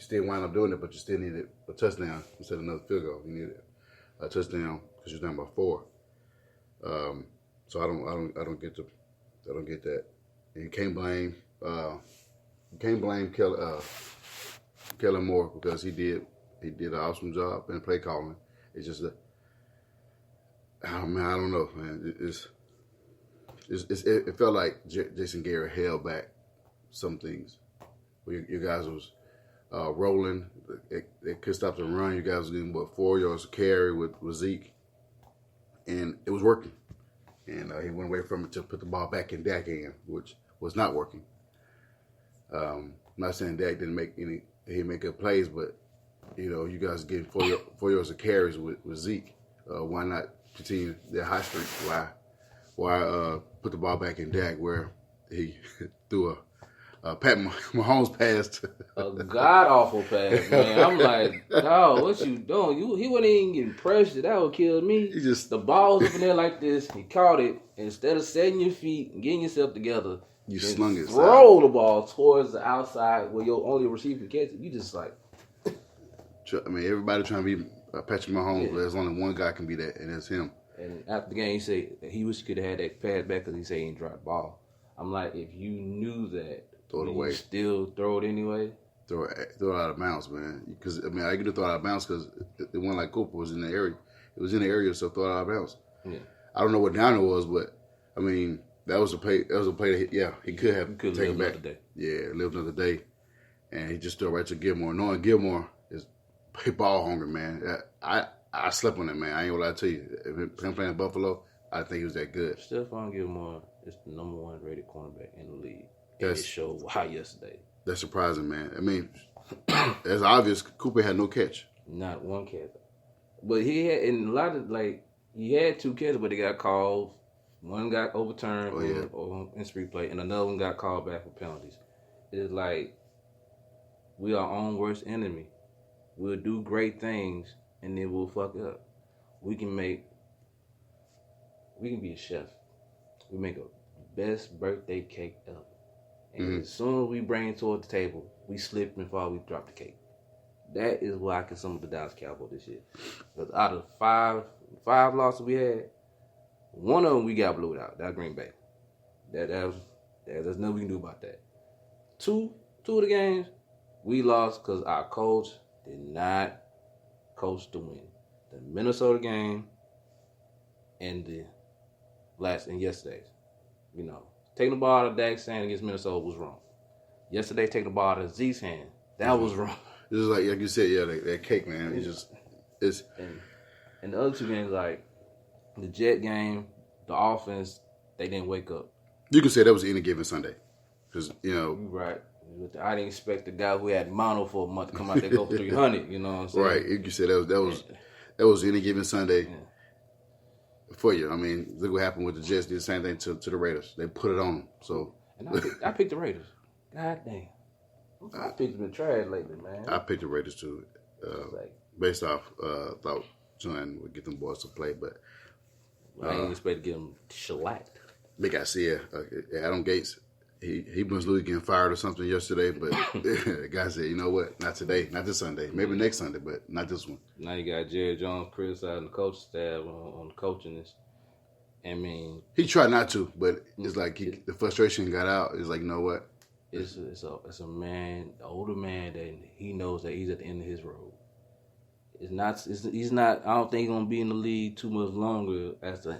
still wind up doing it, but you still needed a touchdown instead of another field goal. You needed a touchdown because you're down by 4. So I don't get that. And you can't blame Kellen Moore because he did an awesome job in play calling. It's just that I don't know, man. It felt like Jason Garrett held back some things. You guys was rolling. They could stop the run. You guys were getting 4 yards of carry with Zeke, and it was working. And he went away from it to put the ball back in Dak hand, which was not working. I'm not saying Dak didn't make good plays, but you guys getting 4 yards of carries with Zeke. Why not continue their high streak? Why put the ball back in Dak where he threw a Pat Mahomes pass? A god awful pass, man. I'm like, dog, what you doing? He wasn't even getting pressured. That would kill me. The ball was up in there like this. He caught it. Instead of setting your feet and getting yourself together, you slung it. Throw the ball towards the outside where your only receiver can catch it. You just like. I mean, everybody trying to be Patrick Mahomes, but there's only one guy can be that, and that's him. And after the game, he said he wish he could have had that pass back because he said he didn't drop the ball. I'm like, if you knew that, throw it away. You still throw it anyway. Throw it out of bounds, man. Because I get to throw it out of bounds because the one like Cooper was in the area. It was in the area, so throw it out of bounds. Yeah. I don't know what down it was, but I mean that was a play. That was a play. He could have taken back. Another day. Yeah, lived another day, and he just threw it right to Gilmore. Knowing Gilmore is ball hungry, man. I slept on that, man. I ain't gonna lie to you. Him playing Buffalo, I think he was that good. Stephon Gilmore is the number 1 rated cornerback in the league. And it showed why yesterday. That's surprising, man. I mean, it's obvious Cooper had no catch. Not one catch. But he had, in a lot of, he had 2 catches, but they got called. One got overturned on in replay, and another one got called back for penalties. It's like, we are our own worst enemy. We'll do great things, and then we'll fuck up. We can be a chef. We make a best birthday cake ever. And as soon as we bring it toward the table, we slip and fall, we drop the cake. That is why I can sum up the Dallas Cowboys this year. Because out of five losses we had, one of them we got blew out. That's Green Bay. There's nothing we can do about that. Two of the games, we lost because our coach did not coach to win. The Minnesota game and yesterday's. Taking the ball out of Dak's hand against Minnesota was wrong. Yesterday, taking the ball out of Zeke's hand, that was wrong. It's just like you said, that cake, man. It's. And the other 2 games, like the Jet game, the offense, they didn't wake up. You can say that was any given Sunday, because Right. I didn't expect the guy who had mono for a month to come out there and go for 300. You know what I'm saying? Right. You can say that was any given Sunday. Yeah. For you. I mean, look what happened with the Jets. Did the same thing to the Raiders. They put it on them. So, and I picked the Raiders. God damn. I picked them in trash lately, man. I picked the Raiders too. Based off thought John would get them boys to play, but I didn't expect to get them shellacked. Big I see Adam Gates. He must lose getting fired or something yesterday, but the guy said, you know what? Not today, not this Sunday. Maybe next Sunday, but not this one. Now you got Jerry Jones criticizing the coaching staff on the coaching. I mean, he tried not to, but it's like the frustration got out. It's like, you know what? It's a man, an older man that he knows that he's at the end of his road. He's not. I don't think he's gonna be in the league too much longer as a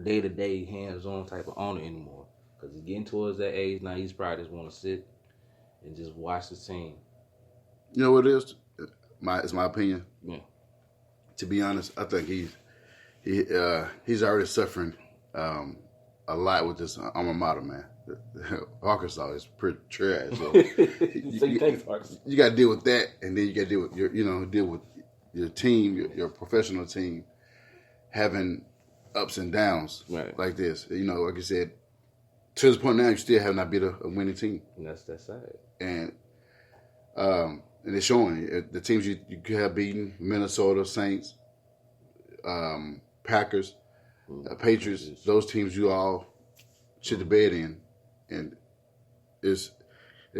day-to-day hands-on type of owner anymore. Because he's getting towards that age now. He's probably just want to sit and just watch the team. You know what it is? It's my opinion. Yeah. To be honest, I think he's already suffering a lot with this alma mater, man. Arkansas is pretty trash. So you got to deal with that, and then you got to deal with your team, your professional team, having ups and downs like this. Like you said. To this point now, you still have not beat a winning team. And that's sad. And it's showing. The teams you could have beaten, Minnesota, Saints, Packers, Patriots, those teams you all shit the bed in. And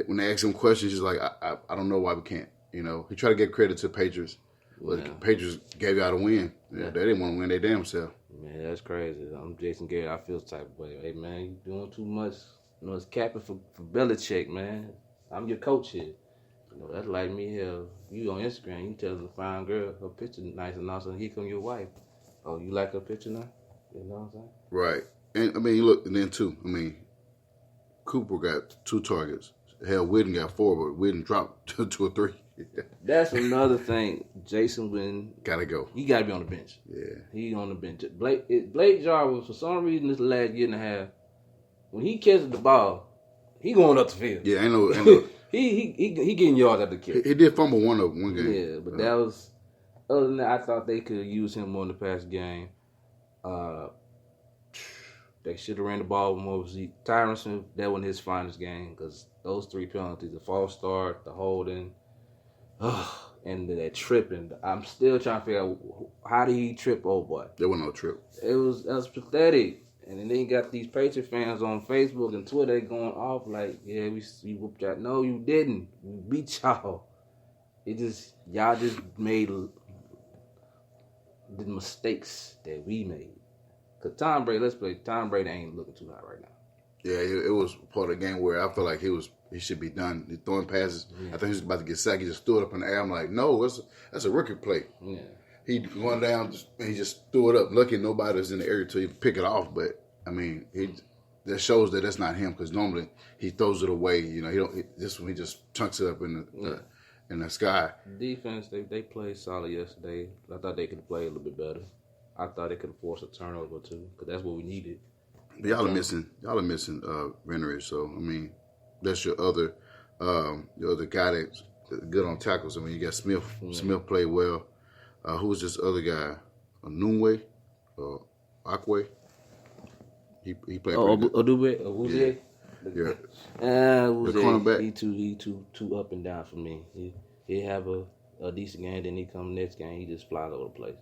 when they ask them questions, it's like, I don't know why we can't. He tried to give credit to the Patriots, but the Patriots gave y'all the win. Yeah. They didn't want to win their damn self. Man, that's crazy. I'm Jason Garrett. I feel the type of way. Hey, man, you doing too much. It's capping for Belichick, man. I'm your coach here. That's like me here. You on Instagram, you tell the fine girl her picture nice and awesome. Here come your wife. Oh, you like her picture now? You know what I'm saying? Right. And, look, and then, too, Cooper got 2 targets. Hell, Witten got 4, but Witten dropped 2 or 3. That's another thing. Jason Witten. Gotta go. He got to be on the bench. Yeah. He on the bench. Blake Jarvis, for some reason, this last year and a half, when he catches the ball, he going up the field. Yeah, ain't no he getting yards at the kick. He did fumble one game. Yeah, but that was, other than that, I thought they could use him more in the past game. They should have ran the ball more with Zeke. Tyron Smith, that wasn't his finest game because those 3 penalties, the false start, the holding, and that tripping. I'm still trying to figure out how did he trip old boy. There wasn't no trip. That was pathetic. And then you got these Patriot fans on Facebook and Twitter going off like, yeah, we whooped y'all. No, you didn't. We beat y'all. Y'all just made the mistakes that we made. Because Tom Brady ain't looking too hot right now. Yeah, it was part of the game where I felt like he should be done. He's throwing passes. Yeah. I think he was about to get sacked. He just threw it up in the air. I'm like, no, that's a rookie play. Yeah. He went down and he just threw it up. Lucky nobody was in the area to even pick it off. But that shows that that's not him because normally he throws it away. He just chunks it up in the sky. Defense, they played solid yesterday. I thought they could play a little bit better. I thought they could have forced a turnover too because that's what we needed. But y'all are missing Rennery. So that's your other guy that's good on tackles. You got Smith. Mm-hmm. Smith played well. Who was this other guy? Nunwe or Akwe? He played. Odube? Yeah. The cornerback. He too up and down for me. He have a decent game, then he come next game, he just flies over the place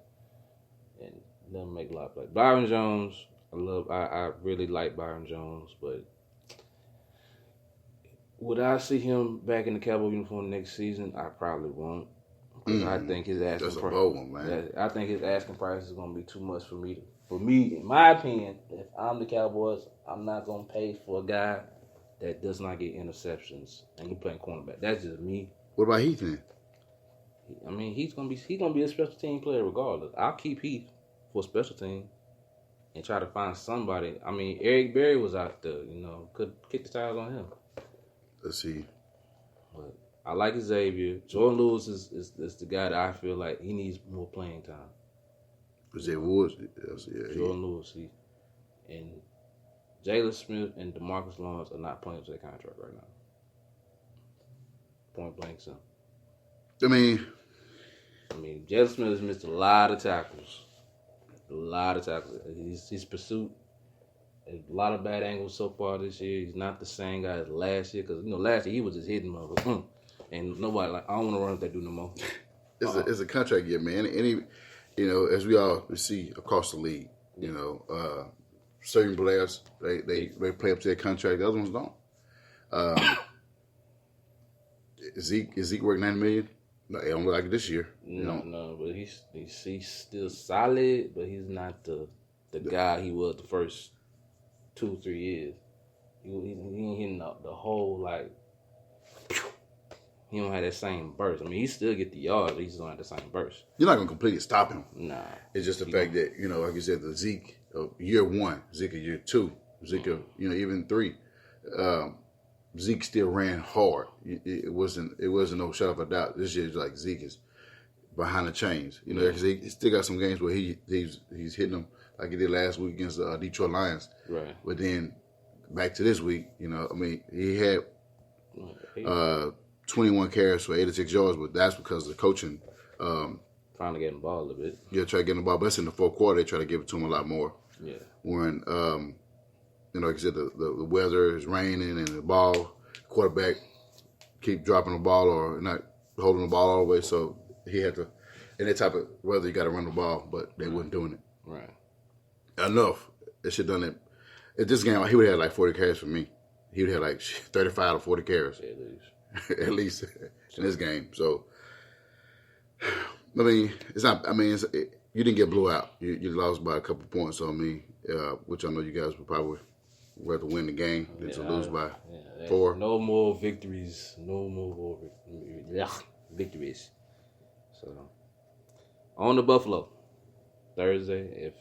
and doesn't make a lot of plays. Byron Jones, I really like Byron Jones, but would I see him back in the Cowboy uniform next season? I probably won't. I think his asking That's a bold one, man. I think his asking price is going to be too much for me. For me, in my opinion, if I'm the Cowboys, I'm not going to pay for a guy that does not get interceptions and he playing cornerback. That's just me. What about Heath then? He's gonna be a special team player regardless. I'll keep Heath for special team and try to find somebody. Eric Berry was out there, could kick the tires on him. Let's see. But I like Xavier. Jordan Lewis is the guy that I feel like he needs more playing time. Xavier Woods? Yeah, Jordan Lewis. And Jalen Smith and DeMarcus Lawrence are not playing for their contract right now. Point blank simple. Jalen Smith has missed a lot of tackles. His pursuit, a lot of bad angles so far this year. He's not the same guy as last year because last year he was just hitting motherfuckers. And nobody I don't want to run with that dude no more. It's a contract year, man. As we all see across the league, certain players they play up to their contract. The other ones don't. Is Zeke worth $90 million? No, it don't look like it this year. No, but he's still solid, but he's not the guy he was the first 2-3 years. He ain't hitting the whole he don't have that same burst. He still get the yards, but he just don't have the same burst. You're not gonna completely stop him. Nah. It's just the fact that like you said, the Zeke of year 1, Zeke of year 2, Zeke of even 3. Zeke still ran hard. It wasn't no shadow of a doubt. This year, like Zeke is behind the chains. Because he still got some games where he's hitting them like he did last week against the Detroit Lions. Right. But then back to this week, he had 21 carries for 86 yards, but that's because of the coaching. Trying to get him the ball a little bit. Yeah, try to get him the ball. But that's in the fourth quarter. They try to give it to him a lot more. Yeah. When like I said, the weather is raining and the quarterback keep dropping the ball or not holding the ball all the way. So he had to, in that type of weather, you got to run the ball, but they weren't doing it. Right. Enough. They should have done it. At this game, he would have had 40 carries for me. He would have 35 or 40 carries. At least. At least in this game. So, I mean, it's not. I mean, you didn't get blew out. You lost by a couple points. So I mean, which I know you guys would probably rather win the game than to lose by 4. No more victories. No more victories. So on to Buffalo Thursday. If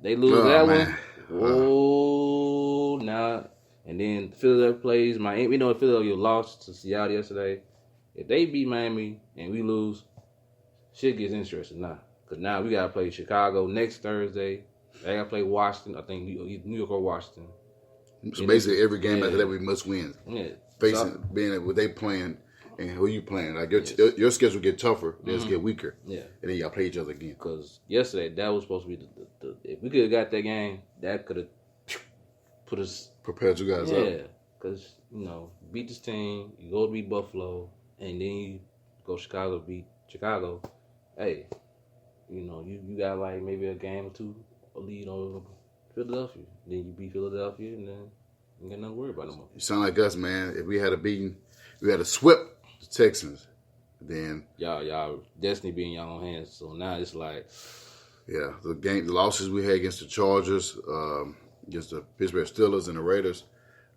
they lose that man. one, now and then Philadelphia plays Miami. We know Philadelphia lost to Seattle yesterday. If they beat Miami and we lose, shit gets interesting now. Because now we got to play Chicago next Thursday. They got to play Washington. I think New York or Washington. So basically, every game after that we must win. Yeah. Facing being what they playing and who you playing. Like your schedule get tougher, theirs get weaker. Yeah. And then y'all play each other again. Because yesterday that was supposed to be the if we could have got that game, that could have put us prepared you guys up. Yeah. Because beat this team, you go to beat Buffalo, and then you go Chicago, beat Chicago. Hey, you got like maybe a game or two, a lead on Philadelphia. Then you beat Philadelphia, and then you got nothing to worry about no more. You sound like us, man. If we had a swept the Texans, then y'all destiny be in y'all own hands. So now it's like, yeah, the losses we had against the Chargers, against the Pittsburgh Steelers and the Raiders,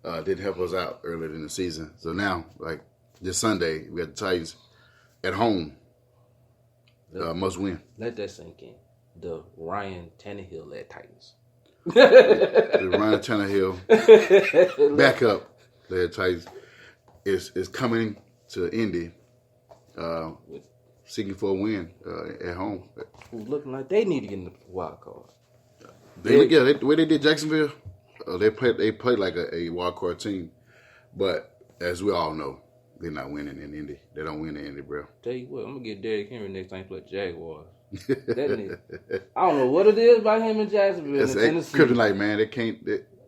didn't help us out earlier in the season. So now, like this Sunday, we got the Titans at home. Must win. Let that sink in. The Ryan Tannehill led Titans. The Ryan Tannehill backup led Titans is coming to Indy, seeking for a win at home. Who's looking like they need to get in the wild card. The way they did Jacksonville, they played like a wild card team, but as we all know, they're not winning in Indy. They don't win in Indy, bro. Tell you what, I'm gonna get Derrick Henry next time he play Jaguars. That nigga, I don't know what it is about him in Jacksonville. That's Tennessee. kryptonite, man. They can't.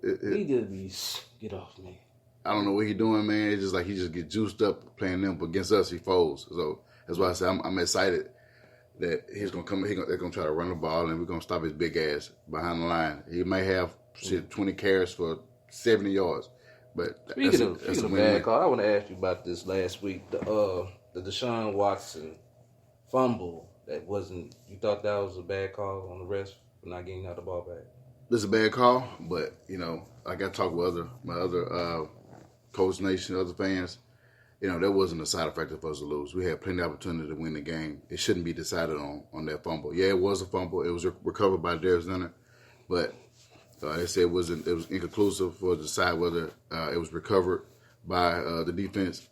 He just get off me. I don't know what he doing, man. It's just like he just get juiced up playing them, but against us he folds. So that's why I say I'm excited that he's gonna come. They're gonna try to run the ball, and we're gonna stop his big ass behind the line. He may have 20 carries for 70 yards, but speaking of bad call, I want to ask you about this last week. The Deshaun Watson fumble that wasn't. You thought that was a bad call on the refs for not getting out the ball back? This is a bad call, but I got to talk with my other Coach Nation, other fans. That wasn't a side effect for us to lose. We had plenty of opportunity to win the game. It shouldn't be decided on that fumble. Yeah, it was a fumble. It was recovered by Darius Leonard, but they said it was inconclusive for us to decide whether it was recovered by the defense.